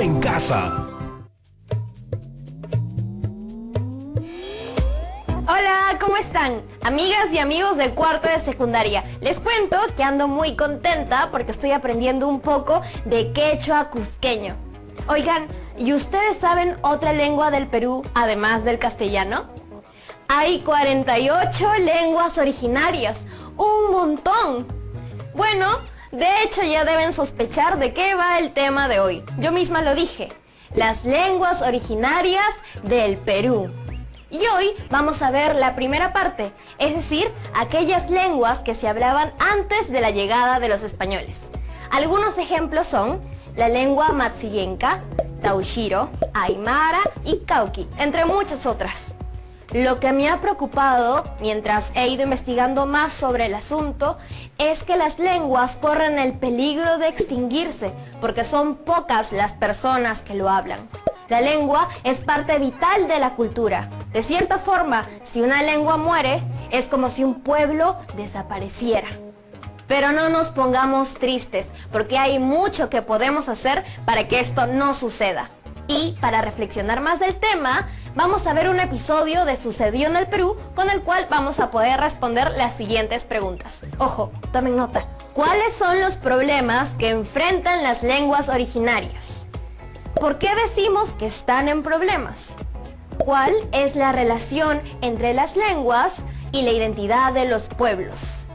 en casa. Hola, ¿cómo están? Amigas y amigos del cuarto de secundaria. Les cuento que ando muy contenta porque estoy aprendiendo un poco de quechua cusqueño. Oigan, ¿y ustedes saben otra lengua del Perú además del castellano? Hay 48 lenguas originarias, un montón. Bueno, de hecho ya deben sospechar de qué va el tema de hoy. Yo misma lo dije, las lenguas originarias del Perú. Y hoy vamos a ver la primera parte, es decir, aquellas lenguas que se hablaban antes de la llegada de los españoles. Algunos ejemplos son la lengua matsillenca, taushiro, aymara y cauqui, entre muchas otras. Lo que me ha preocupado mientras he ido investigando más sobre el asunto es que las lenguas corren el peligro de extinguirse porque son pocas las personas que lo hablan. La lengua es parte vital de la cultura. De cierta forma, si una lengua muere, es como si un pueblo desapareciera. Pero no nos pongamos tristes, porque hay mucho que podemos hacer para que esto no suceda. Y para reflexionar más del tema, vamos a ver un episodio de Sucedió en el Perú, con el cual vamos a poder responder las siguientes preguntas. Ojo, tomen nota. ¿Cuáles son los problemas que enfrentan las lenguas originarias? ¿Por qué decimos que están en problemas? ¿Cuál es la relación entre las lenguas y la identidad de los pueblos?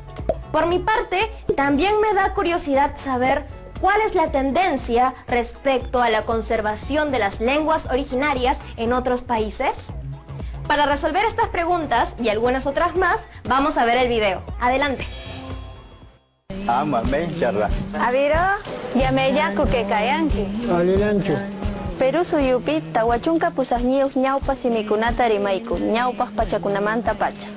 Por mi parte, también me da curiosidad saber cuál es la tendencia respecto a la conservación de las lenguas originarias en otros países. Para resolver estas preguntas y algunas otras más, vamos a ver el video. Adelante. Aviro, yameya kukekayanki. Alilancho. Perú suyupi tawachunka pusajñiuq ñawpas simikunata rimayku, ñawpas pachakunamanta pacha.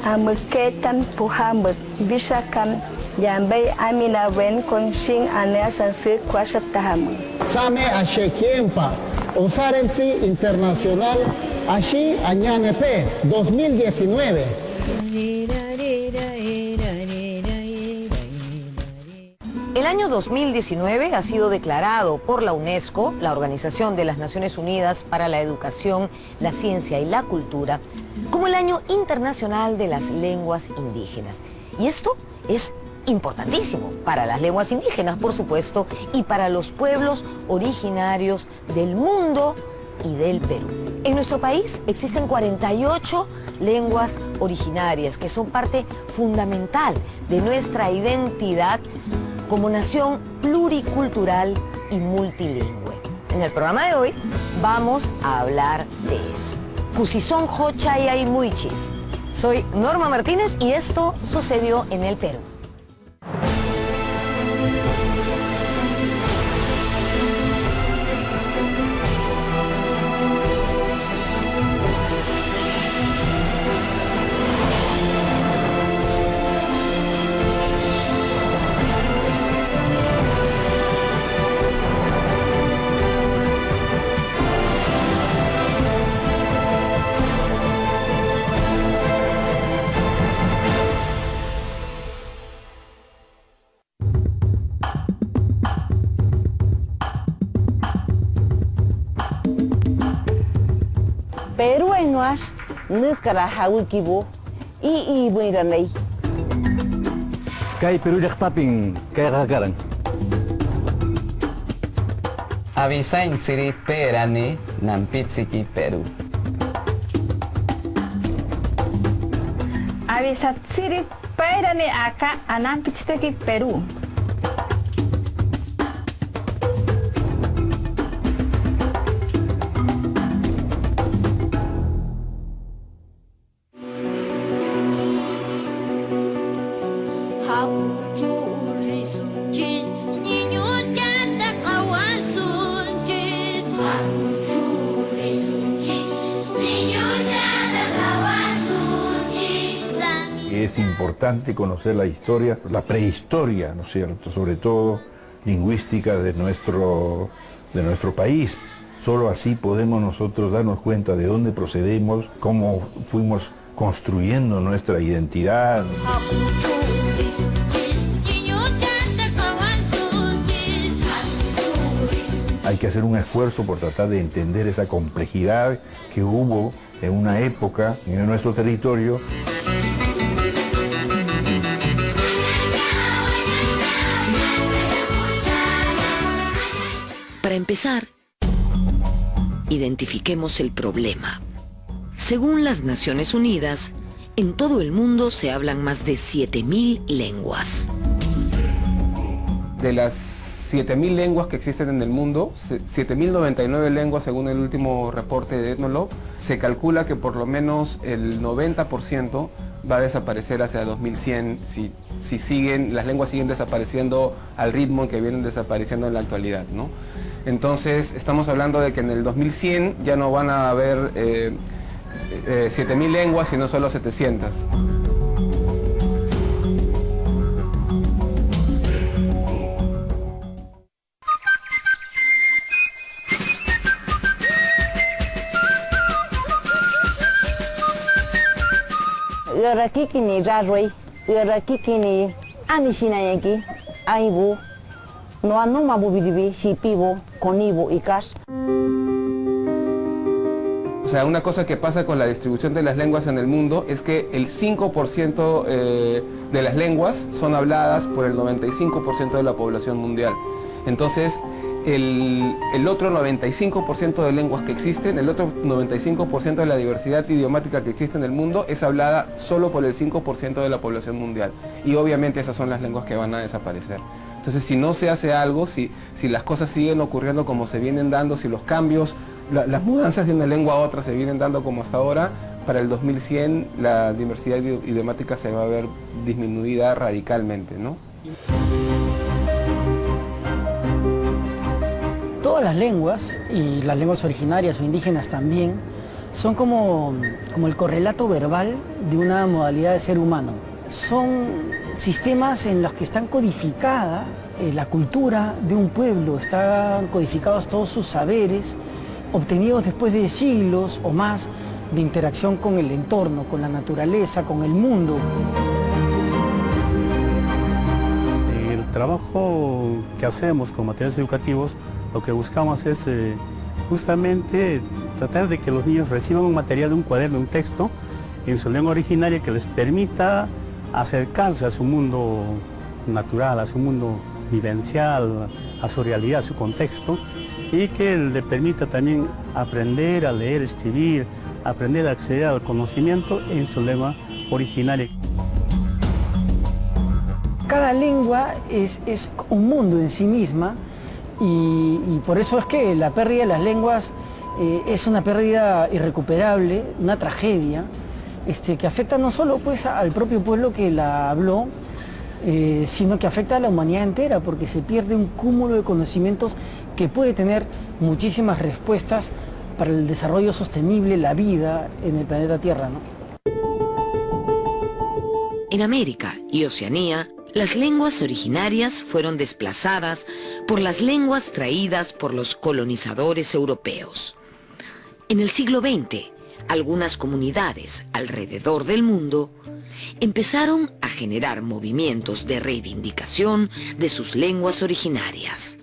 Amketan puhamuk, bisakam yambay amina wen con shin aneasansi kwashat tahamun. Same Ashekiempa, Osarensi Internacional, Ashi Añanepe, 2019. El año 2019 ha sido declarado por la UNESCO, la Organización de las Naciones Unidas para la Educación, la Ciencia y la Cultura, como el Año Internacional de las Lenguas Indígenas. Y esto es importantísimo para las lenguas indígenas, por supuesto, y para los pueblos originarios del mundo y del Perú. En nuestro país existen 48 lenguas originarias que son parte fundamental de nuestra identidad como nación pluricultural y multilingüe. En el programa de hoy vamos a hablar de eso. Kusison Hochayay Muichis. Soy Norma Martínez y esto sucedió en el Perú. Perú enuash, nuskara hawkibu, y buiranay. Kay Perú llaqtapin kayqa karan. Avisain siri perani nampitsiki Perú. Avisat siri pairani acá anampitsiki Perú. Es importante conocer la historia, la prehistoria, ¿no es cierto?, sobre todo lingüística de nuestro país. Solo así podemos nosotros darnos cuenta de dónde procedemos, cómo fuimos construyendo nuestra identidad. hay que hacer un esfuerzo por tratar de entender esa complejidad que hubo en una época en nuestro territorio. Para empezar, identifiquemos el problema. Según las Naciones Unidas, en todo el mundo se hablan más de 7.000 lenguas. De las 7.000 lenguas que existen en el mundo, 7.099 lenguas según el último reporte de Ethnologue, se calcula que por lo menos el 90% va a desaparecer hacia 2100 si las lenguas siguen desapareciendo al ritmo en que vienen desapareciendo en la actualidad, ¿no? Entonces estamos hablando de que en el 2100 ya no van a haber 7.000 lenguas, sino solo 700. Rakiki ni rarway, rakiki ni anishinayaki, aibu, no anoma bubiribi, shipibo, conibo y cash. O sea, una cosa que pasa con la distribución de las lenguas en el mundo es que el 5% de las lenguas son habladas por el 95% de la población mundial. Entonces, el otro 95% de lenguas que existen, el otro 95% de la diversidad idiomática que existe en el mundo es hablada solo por el 5% de la población mundial. Y obviamente esas son las lenguas que van a desaparecer. Entonces, si no se hace algo, si las cosas siguen ocurriendo como se vienen dando, si los cambios, las mudanzas de una lengua a otra se vienen dando como hasta ahora, para el 2100 la diversidad idiomática se va a ver disminuida radicalmente, ¿no? Todas las lenguas, y las lenguas originarias o indígenas también, son como el correlato verbal de una modalidad de ser humano. Son sistemas en los que están codificada la cultura de un pueblo, están codificados todos sus saberes, obtenidos después de siglos o más de interacción con el entorno, con la naturaleza, con el mundo. El trabajo que hacemos con materiales educativos, lo que buscamos es justamente tratar de que los niños reciban un material, un cuaderno, un texto en su lengua originaria que les permita acercarse a su mundo natural, a su mundo vivencial, a su realidad, a su contexto, y que le permita también aprender a leer, escribir, aprender a acceder al conocimiento en su lengua originaria. Cada lengua es un mundo en sí misma y por eso es que la pérdida de las lenguas es una pérdida irrecuperable, una tragedia, que afecta no solo pues, al propio pueblo que la habló, sino que afecta a la humanidad entera, porque se pierde un cúmulo de conocimientos que puede tener muchísimas respuestas para el desarrollo sostenible, la vida en el planeta Tierra, ¿no? En América y Oceanía, las lenguas originarias fueron desplazadas por las lenguas traídas por los colonizadores europeos. En el siglo XX, algunas comunidades alrededor del mundo empezaron a generar movimientos de reivindicación de sus lenguas originarias.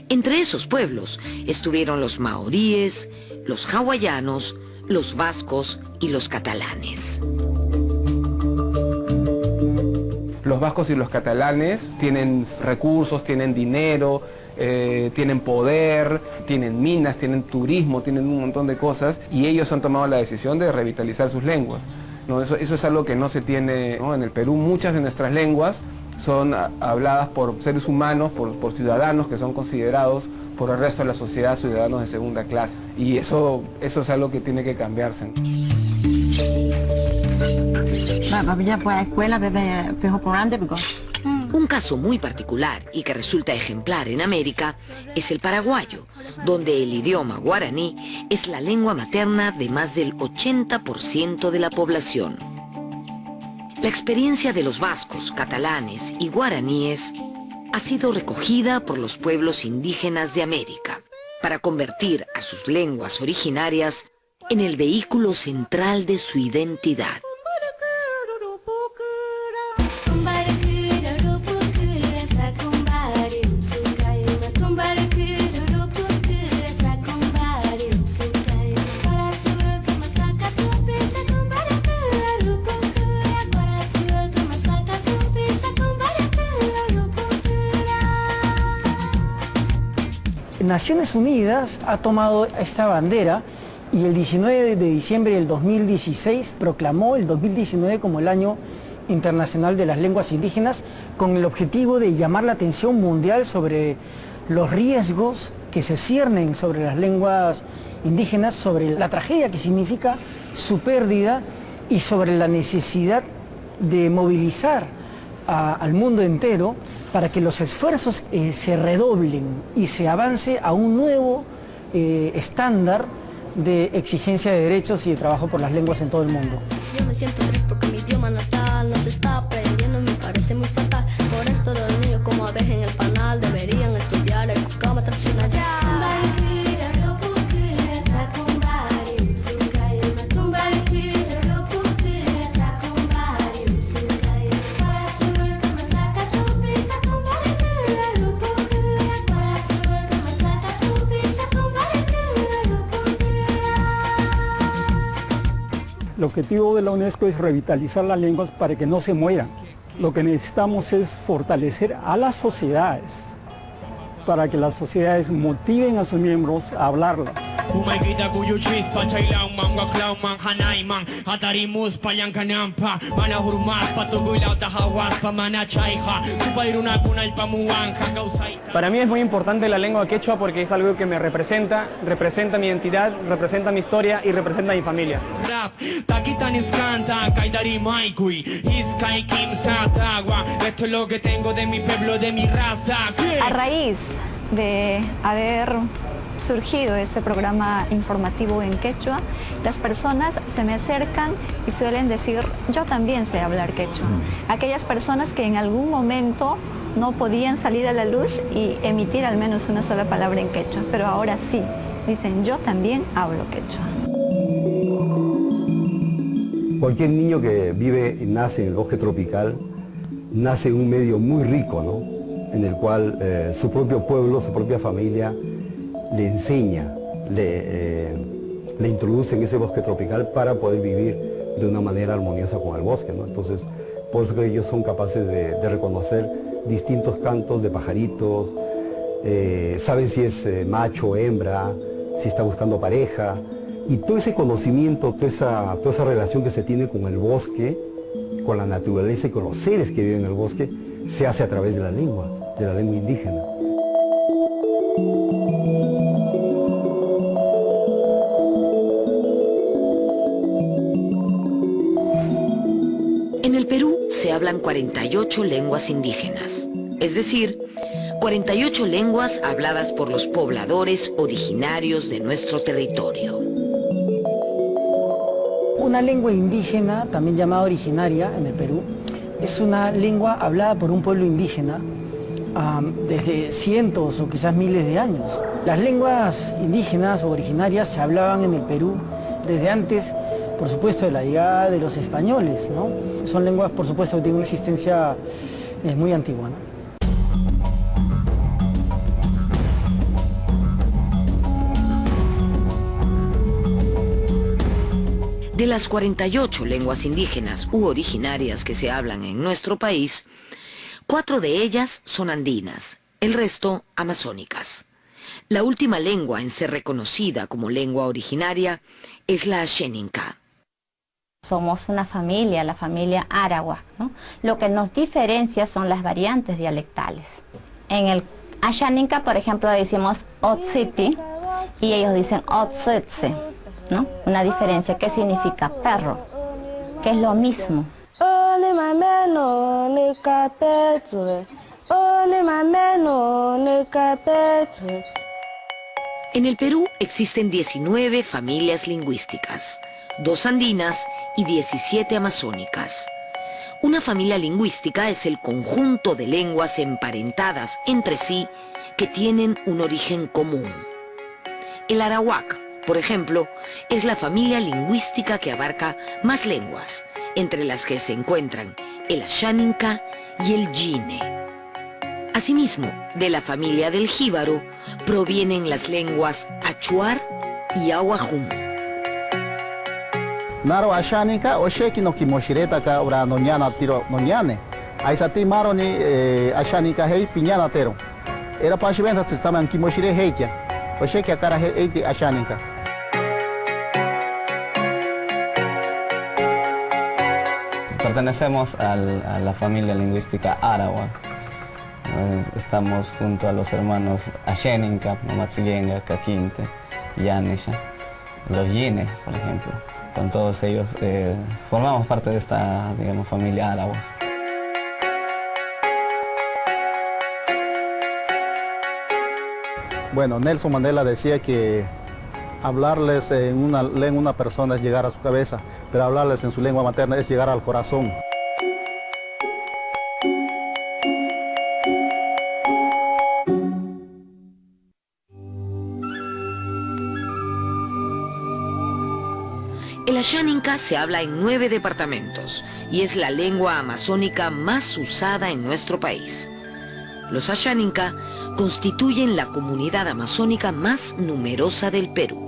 Entre esos pueblos estuvieron los maoríes, los hawaianos, los vascos y los catalanes. Los vascos y los catalanes tienen recursos, tienen dinero, tienen poder, tienen minas, tienen turismo, tienen un montón de cosas, y ellos han tomado la decisión de revitalizar sus lenguas, ¿no? Eso es algo que no se tiene, ¿no? En el Perú muchas de nuestras lenguas son habladas por seres humanos, por ciudadanos que son considerados por el resto de la sociedad ciudadanos de segunda clase, y eso es algo que tiene que cambiarse. Un caso muy particular y que resulta ejemplar en América es el paraguayo, donde el idioma guaraní es la lengua materna de más del 80% de la población. La experiencia de los vascos, catalanes y guaraníes ha sido recogida por los pueblos indígenas de América para convertir a sus lenguas originarias en el vehículo central de su identidad. Naciones Unidas ha tomado esta bandera y el 19 de diciembre del 2016 proclamó el 2019 como el Año Internacional de las Lenguas Indígenas, con el objetivo de llamar la atención mundial sobre los riesgos que se ciernen sobre las lenguas indígenas, sobre la tragedia que significa su pérdida y sobre la necesidad de movilizar al mundo entero para que los esfuerzos se redoblen y se avance a un nuevo estándar de exigencia de derechos y de trabajo por las lenguas en todo el mundo. Yo me siento triste porque mi idioma natal no se está aprendiendo, me parece muy fatal. Por esto los niños como aves en el panal deberían estudiar el cucama tradicional. El objetivo de la UNESCO es revitalizar las lenguas para que no se mueran. Lo que necesitamos es fortalecer a las sociedades, para que las sociedades motiven a sus miembros a hablarlas. Para mí es muy importante la lengua quechua porque es algo que me representa mi identidad, representa mi historia y representa mi familia. Esto es lo que tengo de mi pueblo, de mi raza. A raíz de haber surgido este programa informativo en quechua, las personas se me acercan y suelen decir, yo también sé hablar quechua. Aquellas personas que en algún momento no podían salir a la luz y emitir al menos una sola palabra en quechua, pero ahora sí, dicen, yo también hablo quechua. Cualquier niño que vive y nace en el bosque tropical, nace en un medio muy rico, ¿no? En el cual su propio pueblo, su propia familia le enseña, le introduce en ese bosque tropical para poder vivir de una manera armoniosa con el bosque, ¿no? Entonces, por eso que ellos son capaces de reconocer distintos cantos de pajaritos, saben si es macho o hembra, si está buscando pareja, y todo ese conocimiento, toda esa relación que se tiene con el bosque, con la naturaleza y con los seres que viven en el bosque, se hace a través de la lengua indígena. En el Perú se hablan 48 lenguas indígenas, es decir, 48 lenguas habladas por los pobladores originarios de nuestro territorio. Una lengua indígena, también llamada originaria en el Perú, es una lengua hablada por un pueblo indígena desde cientos o quizás miles de años. Las lenguas indígenas o originarias se hablaban en el Perú desde antes, por supuesto, de la llegada de los españoles, ¿no? Son lenguas, por supuesto, que tienen una existencia muy antigua, ¿no? De las 48 lenguas indígenas u originarias que se hablan en nuestro país, 4 de ellas son andinas, el resto amazónicas. La última lengua en ser reconocida como lengua originaria es la Xéninca. Somos una familia, la familia Arawak, ¿no? Lo que nos diferencia son las variantes dialectales. En el Xéninca, por ejemplo, decimos Otsiti y ellos dicen Otsetse, ¿no? Una diferencia. ¿Qué significa perro? Que es lo mismo. En el Perú existen 19 familias lingüísticas, 2 andinas y 17 amazónicas. Una familia lingüística es el conjunto de lenguas emparentadas entre sí que tienen un origen común. El arawak, por ejemplo, es la familia lingüística que abarca más lenguas, entre las que se encuentran el Xáninca y el Yine. Asimismo, de la familia del jíbaro provienen las lenguas achuar y ahuajún. Naro Xáninca o sheki no kimoshireta ka ora noñana tiro noñane. Aisati maro ni Xáninca hei piñana tero. era para venta se estaban kimoshire heikia. Oye que cara heiti ashaninka. Pertenecemos a la familia lingüística Arawak. Estamos junto a los hermanos Asheninka, Mamatsigenga, Kakinte, Yanisha, los Yine, por ejemplo. Con todos ellos formamos parte de esta, digamos, familia Arawak. Bueno, Nelson Mandela decía que hablarles en una lengua una persona es llegar a su cabeza, pero hablarles en su lengua materna es llegar al corazón. El Ashaninka se habla en 9 departamentos y es la lengua amazónica más usada en nuestro país. Los Ashaninka constituyen la comunidad amazónica más numerosa del Perú.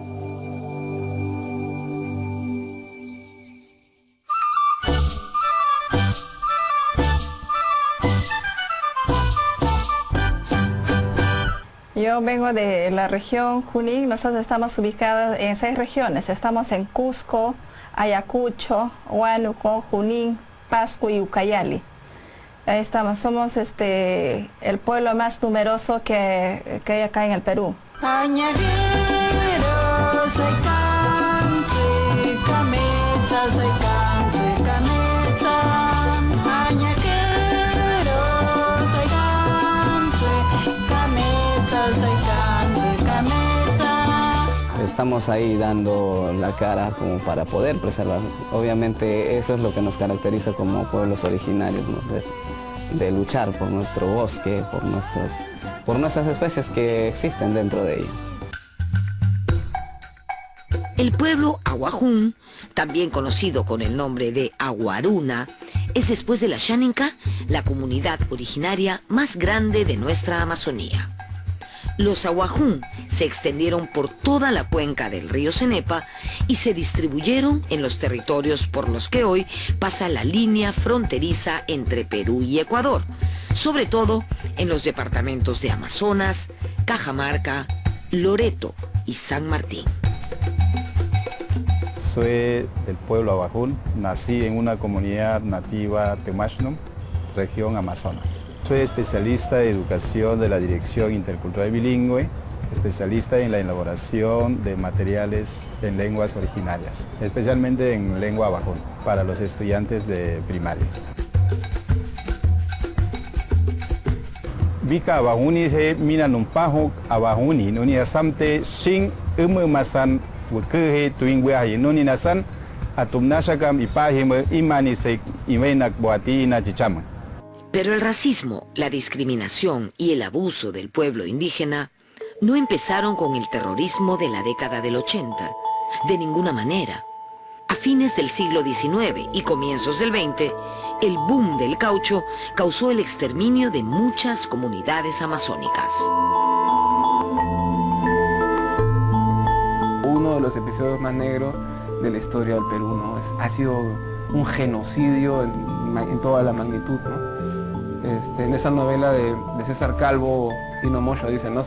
Yo vengo de la región Junín. Nosotros estamos ubicados en 6 regiones. Estamos en Cusco, Ayacucho, Huánuco, Junín, Pasco y Ucayali. Ahí estamos, somos el pueblo más numeroso que hay acá en el Perú. Estamos ahí dando la cara como para poder preservar. Obviamente eso es lo que nos caracteriza como pueblos originarios, ¿no? de luchar por nuestro bosque, por nuestras especies que existen dentro de ello. El pueblo Aguajún, también conocido con el nombre de Aguaruna, es después de la Ashaninka la comunidad originaria más grande de nuestra Amazonía. Los Aguajún se extendieron por toda la cuenca del río Cenepa y se distribuyeron en los territorios por los que hoy pasa la línea fronteriza entre Perú y Ecuador, sobre todo en los departamentos de Amazonas, Cajamarca, Loreto y San Martín. Soy del pueblo Aguajún, nací en una comunidad nativa Temashnum, región Amazonas. Soy especialista de educación de la Dirección Intercultural Bilingüe, especialista en la elaboración de materiales en lenguas originarias, especialmente en lengua Aguajún, para los estudiantes de primaria. Vika Aguajuni se mina numpajo Aguajuni, nuni asamte sin masan wukehe tuingwe nuni nasan atumnashakam ipahime imanisek imenak boati nachichama. Pero el racismo, la discriminación y el abuso del pueblo indígena no empezaron con el terrorismo de la década del 80, de ninguna manera. A fines del siglo XIX y comienzos del XX, el boom del caucho causó el exterminio de muchas comunidades amazónicas. Uno de los episodios más negros de la historia del Perú, ¿no? Ha sido un genocidio en toda la magnitud, ¿no? En esa novela de César Calvo, Pino Moyo dice, ¿no?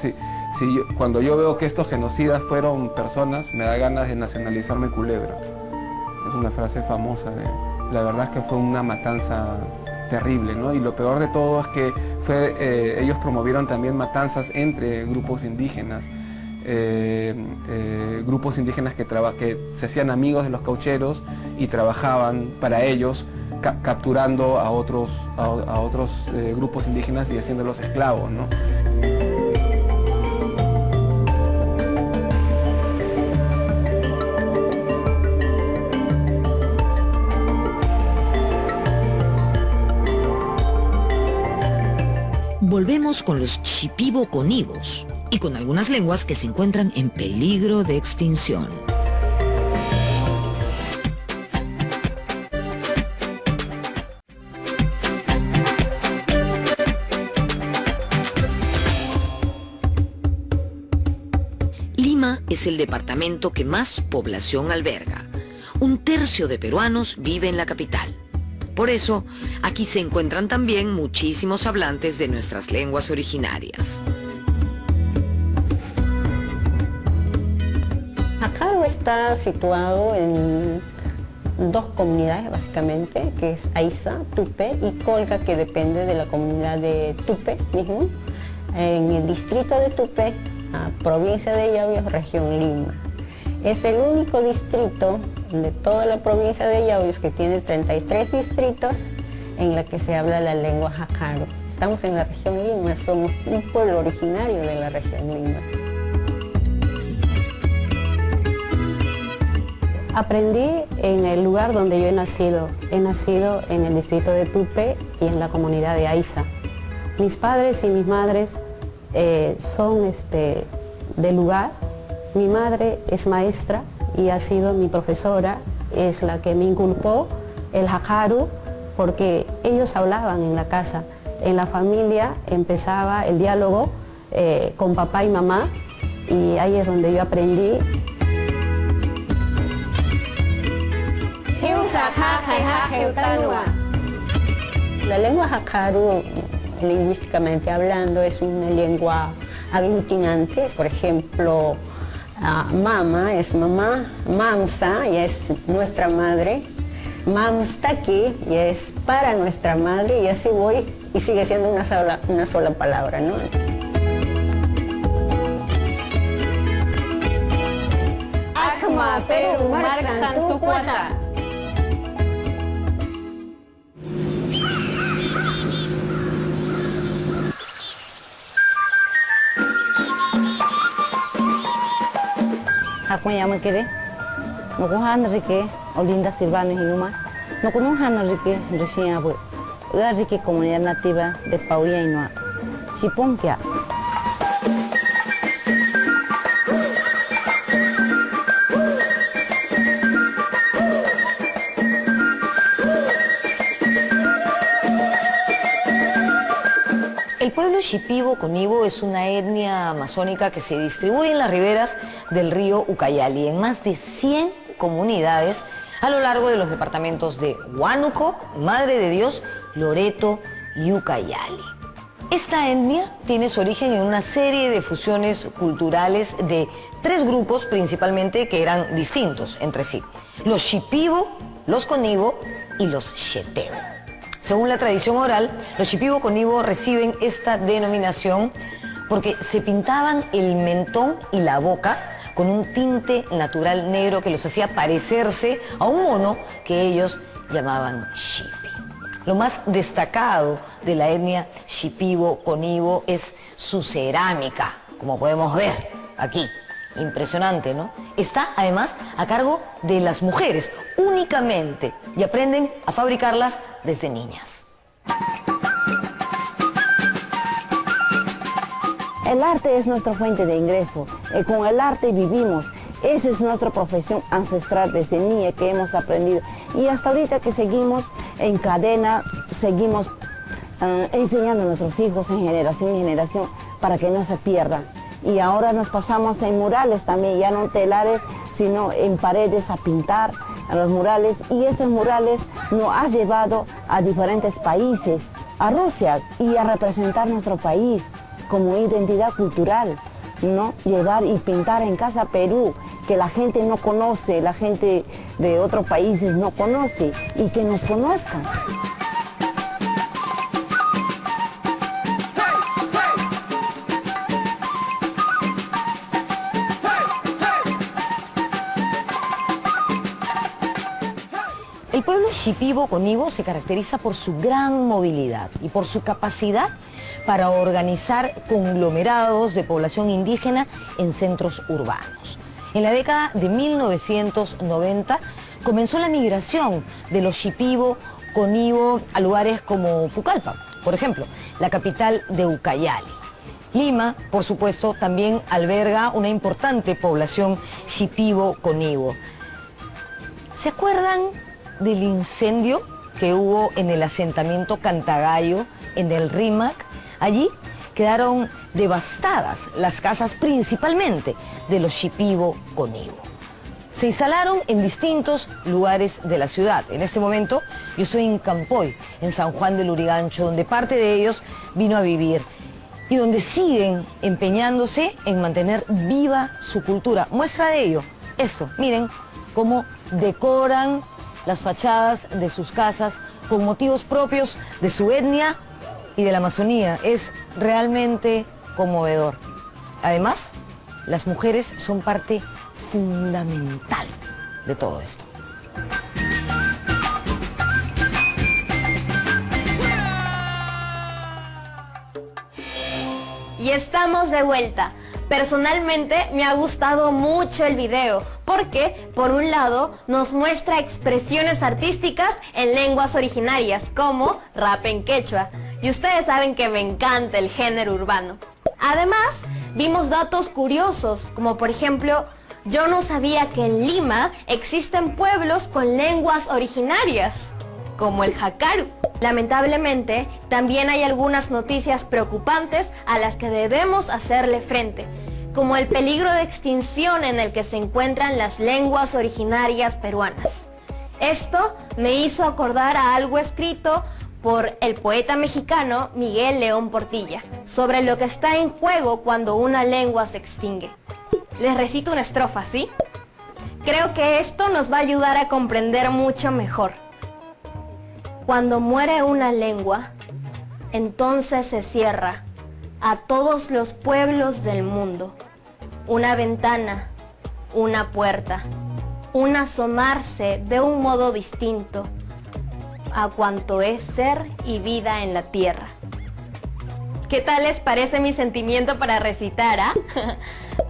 Cuando yo veo que estos genocidas fueron personas, me da ganas de nacionalizarme Culebra. Es una frase famosa. La verdad es que fue una matanza terrible, ¿no? Y lo peor de todo es que ellos promovieron también matanzas entre grupos indígenas. Grupos indígenas que se hacían amigos de los caucheros y trabajaban para ellos, capturando a otros grupos indígenas y haciéndolos esclavos, ¿no? Volvemos con los shipibo-conibos y con algunas lenguas que se encuentran en peligro de extinción. Lima es el departamento que más población alberga. 1/3 de peruanos vive en la capital. Por eso, aquí se encuentran también muchísimos hablantes de nuestras lenguas originarias. está situado en dos comunidades básicamente, que es Aiza, Tupe y Colca, que depende de la comunidad de Tupe mismo, en el distrito de Tupe, provincia de Yauyos, región Lima. Es el único distrito de toda la provincia de Yauyos que tiene 33 distritos en la que se habla la lengua jacaro. Estamos en la región Lima, somos un pueblo originario de la región Lima. Aprendí en el lugar donde yo he nacido. He nacido en el distrito de Tupe y en la comunidad de Aiza. Mis padres y mis madres son del lugar. Mi madre es maestra y ha sido mi profesora, es la que me inculcó el jacaro, porque ellos hablaban en la casa. En la familia empezaba el diálogo con papá y mamá, y ahí es donde yo aprendí. La lengua jacaro, lingüísticamente hablando, es una lengua aglutinante. Por ejemplo, mama es mamá, mamsa ya es nuestra madre, mamstaki ya es para nuestra madre, y así voy, y sigue siendo una sola palabra, ¿no? Akma Perú Marxan Tucuata. Aku yang mengkiri, nukuhan rike, Olinda Silvano Hinuma, nukunuhan rike, Rusia bu, rike comunidad nativa de Paulia Inua, Chiponkia. El pueblo Shipibo Conibo es una etnia amazónica que se distribuye en las riberas del río Ucayali, en más de 100 comunidades a lo largo de los departamentos de Huánuco, Madre de Dios, Loreto y Ucayali. Esta etnia tiene su origen en una serie de fusiones culturales de 3 grupos principalmente que eran distintos entre sí: los Shipibo, los Conibo y los Xetebo. Según la tradición oral, los Shipibo Conibo reciben esta denominación porque se pintaban el mentón y la boca con un tinte natural negro que los hacía parecerse a un mono que ellos llamaban Shipi. Lo más destacado de la etnia Shipibo Conibo es su cerámica, como podemos ver aquí. Impresionante, ¿no? Está además a cargo de las mujeres únicamente y aprenden a fabricarlas desde niñas. El arte es nuestra fuente de ingreso. Con el arte vivimos. Esa es nuestra profesión ancestral desde niña que hemos aprendido. Y hasta ahorita que seguimos en cadena, seguimos enseñando a nuestros hijos en generación para que no se pierdan. Y ahora nos pasamos en murales también, ya no en telares, sino en paredes a pintar a los murales. Y estos murales nos ha llevado a diferentes países, a Rusia, y a representar nuestro país como identidad cultural, ¿no? Llevar y pintar en Casa Perú, que la gente no conoce, la gente de otros países no conoce, y que nos conozcan. El pueblo Shipibo Conibo se caracteriza por su gran movilidad y por su capacidad para organizar conglomerados de población indígena en centros urbanos. En la década de 1990 comenzó la migración de los Shipibo Conibo a lugares como Pucallpa, por ejemplo, la capital de Ucayali. Lima, por supuesto, también alberga una importante población Shipibo Conibo. ¿Se acuerdan del incendio que hubo en el asentamiento Cantagallo, en el Rímac? Allí quedaron devastadas las casas principalmente de los Shipibo Conibo. Se instalaron en distintos lugares de la ciudad. En este momento yo estoy en Campoy, en San Juan del Lurigancho, donde parte de ellos vino a vivir y donde siguen empeñándose en mantener viva su cultura. Muestra de ello, Eso, miren cómo decoran las fachadas de sus casas con motivos propios de su etnia y de la Amazonía. Es realmente conmovedor. Además, las mujeres son parte fundamental de todo esto. Y estamos de vuelta. Personalmente me ha gustado mucho el video porque, por un lado, nos muestra expresiones artísticas en lenguas originarias como rap en quechua. Y ustedes saben que me encanta el género urbano. Además, vimos datos curiosos, como por ejemplo, yo no sabía que en Lima existen pueblos con lenguas originarias, como el Jakaru. Lamentablemente, también hay algunas noticias preocupantes a las que debemos hacerle frente, como el peligro de extinción en el que se encuentran las lenguas originarias peruanas. Esto me hizo acordar a algo escrito por el poeta mexicano Miguel León Portilla, sobre lo que está en juego cuando una lengua se extingue. Les recito una estrofa, ¿sí? Creo que esto nos va a ayudar a comprender mucho mejor. Cuando muere una lengua, entonces se cierra a todos los pueblos del mundo una ventana, una puerta, un asomarse de un modo distinto a cuanto es ser y vida en la tierra. ¿Qué tal les parece mi sentimiento para recitar, ah?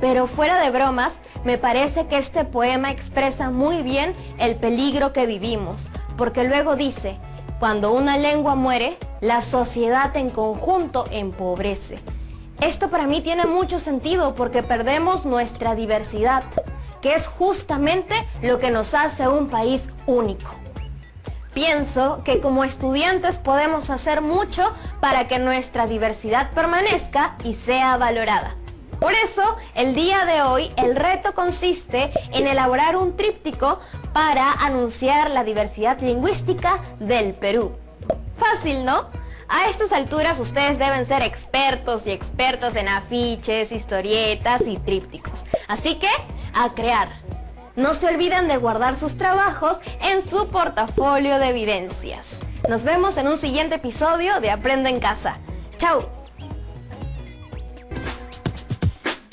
Pero fuera de bromas, me parece que este poema expresa muy bien el peligro que vivimos, porque luego dice: cuando una lengua muere, la sociedad en conjunto empobrece. Esto para mí tiene mucho sentido porque perdemos nuestra diversidad, que es justamente lo que nos hace un país único. Pienso que como estudiantes podemos hacer mucho para que nuestra diversidad permanezca y sea valorada. Por eso, el día de hoy, el reto consiste en elaborar un tríptico para anunciar la diversidad lingüística del Perú. Fácil, ¿no? A estas alturas ustedes deben ser expertos y expertas en afiches, historietas y trípticos. Así que, a crear. No se olviden de guardar sus trabajos en su portafolio de evidencias. Nos vemos en un siguiente episodio de Aprende en Casa. ¡Chao!